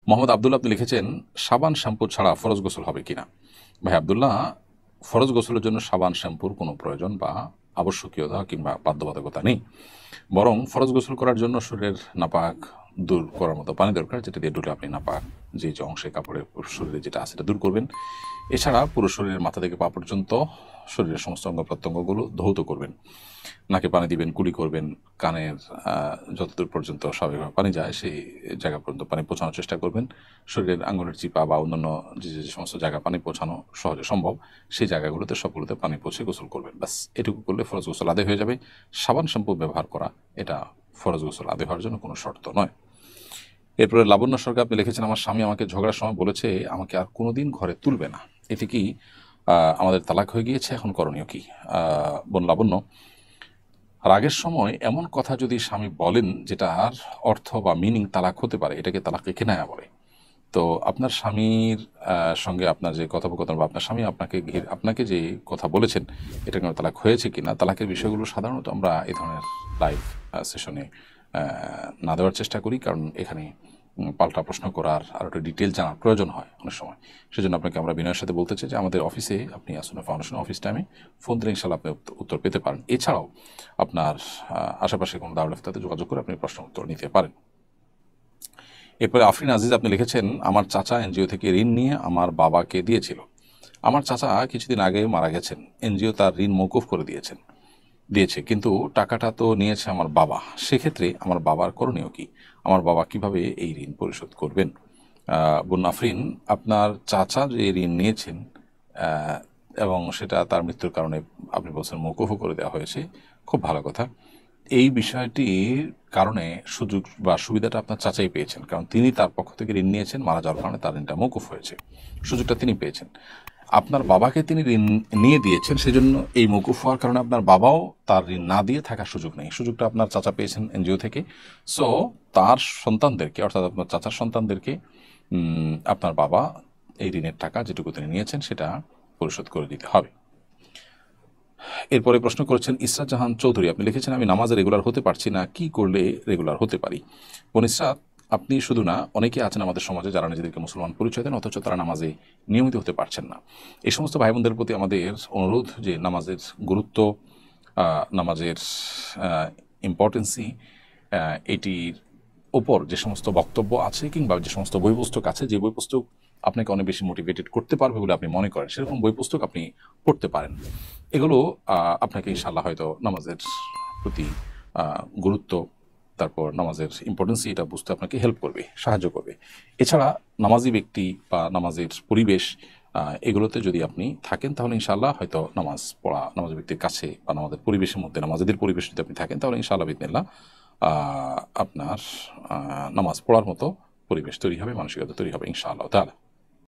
মোহাম্মদ আবদুল্লাহ আপনি লিখেছেন সাবান শ্যাম্পু ছাড়া ফরজ গোসল হবে কিনা। ভাই আবদুল্লাহ, ফরজ গোসলের জন্য সাবান শ্যাম্পুর কোনো প্রয়োজন বা আবশ্যকীয়তা কিংবা বাধ্যবাধকতা নেই, বরং ফরজ গোসল করার জন্য শরীরের নাপাক দূর করার মতো পানি দরকার, যেটা দিয়ে ডুলে আপনি নাপাক যে যে অংশে কাপড়ে শরীরে যেটা আছে সেটা দূর করবেন। এছাড়া পুরো শরীরের মাথা থেকে পা পর্যন্ত শরীরের সমস্ত অঙ্গ প্রত্যঙ্গগুলো ধৌত করবেন, নাকে পানি দিবেন, কুলি করবেন, কানের যতদূর পর্যন্ত স্বাভাবিকভাবে পানি যায় সেই জায়গা পর্যন্ত পানি পৌঁছানোর চেষ্টা করবেন। শরীরের আঙুলের চিপা বা অন্যান্য যে যে সমস্ত জায়গা পানি পৌঁছানো সহজে সম্ভব সেই জায়গাগুলোতে সবগুলোতে পানি পৌঁছে গোসল করবেন। ব্যাস এটুকু করলে ফরজ গোসল আদায় হয়ে যাবে। সাবান শ্যাম্পু ব্যবহার করা এটা ফরজ গোসল আদায় হওয়ার জন্য কোনো শর্ত নয়। এরপরে লাবণ্য সরকার আপনি লিখেছেন, আমার স্বামী আমাকে ঝগড়ার সময় বলেছে আমাকে আর কোনোদিন ঘরে তুলবে না। এতে কি আমাদের তালাক হয়ে গিয়েছে? এখন করণীয় কি? বোন লাবণ্য, রাগের সময় এমন কথা যদি স্বামী বলেন যেটার অর্থ বা মিনিং তালাক হতে পারে, এটাকে তালাকে কেনায়া বলে। তো আপনার স্বামীর সঙ্গে আপনার যে কথোপকথন বা আপনার স্বামী আপনাকে যে কথা বলেছেন এটা কোনো তালাক হয়েছে কিনা, তালাকের বিষয়গুলো সাধারণত আমরা এই ধরনের লাইভ সেশনে না দেওয়ার চেষ্টা করি, কারণ এখানে পাল্টা প্রশ্ন করার আর একটু ডিটেল জানার প্রয়োজন হয় অনেক সময়। সেজন্য আপনাকে আমরা বিনয়ের সাথে বলতে চাই যে আমাদের অফিসে আপনি আসলে ফাউন্ডেশন অফিস টাইমে ফোন দিলে ইনশাল্লাহ আপনি উত্তর পেতে পারেন। এছাড়াও আপনার আশেপাশে কোনো দারুল ইফতাতে যোগাযোগ করে আপনি প্রশ্ন উত্তর নিতে পারেন। এরপরে আফরিন আজিজ আপনি লিখেছেন, আমার চাচা এনজিও থেকে ঋণ নিয়ে আমার বাবাকে দিয়েছিল। আমার চাচা কিছুদিন আগে মারা গেছেন, এনজিও তার ঋণ মওকুফ করে দিয়েছে, কিন্তু টাকাটা তো নিয়েছে আমার বাবা। সেক্ষেত্রে আমার বাবার করণীয় কি? আমার বাবা কিভাবে এই ঋণ পরিশোধ করবেন? বোন আফরিন, আপনার চাচা যে ঋণ নিয়েছেন এবং সেটা তার মৃত্যুর কারণে আপনি বলছেন মওকুফও করে দেওয়া হয়েছে, খুব ভালো কথা। এই বিষয়টির কারণে সুযোগ বা সুবিধাটা আপনার চাচাই পেয়েছেন, কারণ তিনি তার পক্ষ থেকে ঋণ নিয়েছেন, মারা যাওয়ার কারণে তার ঋণটা মওকুফ হয়েছে, সুযোগটা তিনি পেয়েছেন। আপনার বাবাকে তিনি ঋণ নিয়ে দিয়েছেন, সেজন্য এই মওকুফ হওয়ার কারণে আপনার বাবাও তার ঋণ না দিয়ে থাকার সুযোগ নেই, সুযোগটা আপনার চাচা পেয়েছেন এনজিও থেকে। সো তার সন্তানদেরকে, অর্থাৎ আপনার চাচার সন্তানদেরকে আপনার বাবা এই ঋণের টাকা যেটুকু তিনি নিয়েছেন সেটা পরিশোধ করে দিতে হবে। এরপরে প্রশ্ন করেছেন ইসরাত জাহান চৌধুরী, আপনি লিখেছেন, আমি নামাজে রেগুলার হতে পারছি না, কি করলে রেগুলার হতে পারি? বোন ইসরাত, আপনি শুধু না, অনেকে আছেন আমাদের সমাজে যারা নিজেদেরকে মুসলমান পরিচয় দেন অথচ তারা নামাজে নিয়মিত হতে পারছেন না। এই সমস্ত ভাই বোনদের প্রতি আমাদের অনুরোধ যে নামাজের গুরুত্ব, নামাজের ইম্পর্টেন্সি, এটির ওপর যে সমস্ত বক্তব্য আছে কিংবা যে সমস্ত বই পুস্তক আছে, যে বই পুস্তক আপনাকে অনেক বেশি মোটিভেটেড করতে পারবে বলে আপনি মনে করেন সেরকম বই পুস্তক আপনি পড়তে পারেন। এগুলো আপনাকে ইনশাল্লাহ হয়তো নামাজের প্রতি গুরুত্ব, তারপর নামাজের ইম্পর্টেন্সি এটা বুঝতে আপনাকে হেল্প করবে, সাহায্য করবে। এছাড়া নামাজি ব্যক্তি বা নামাজের পরিবেশ এগুলোতে যদি আপনি থাকেন তাহলে ইনশাআল্লাহ হয়তো নামাজ পড়া, নামাজি ব্যক্তির কাছে বা নামাজের পরিবেশের মধ্যে, নামাজিদের পরিবেশ যদি আপনি থাকেন তাহলে ইনশাআল্লাহ বিদিনিল্লাহ আপনার নামাজ পড়ার মতো পরিবেশ তৈরি হবে, মানসিকতা তৈরি হবে ইনশাআল্লাহ তাআলা।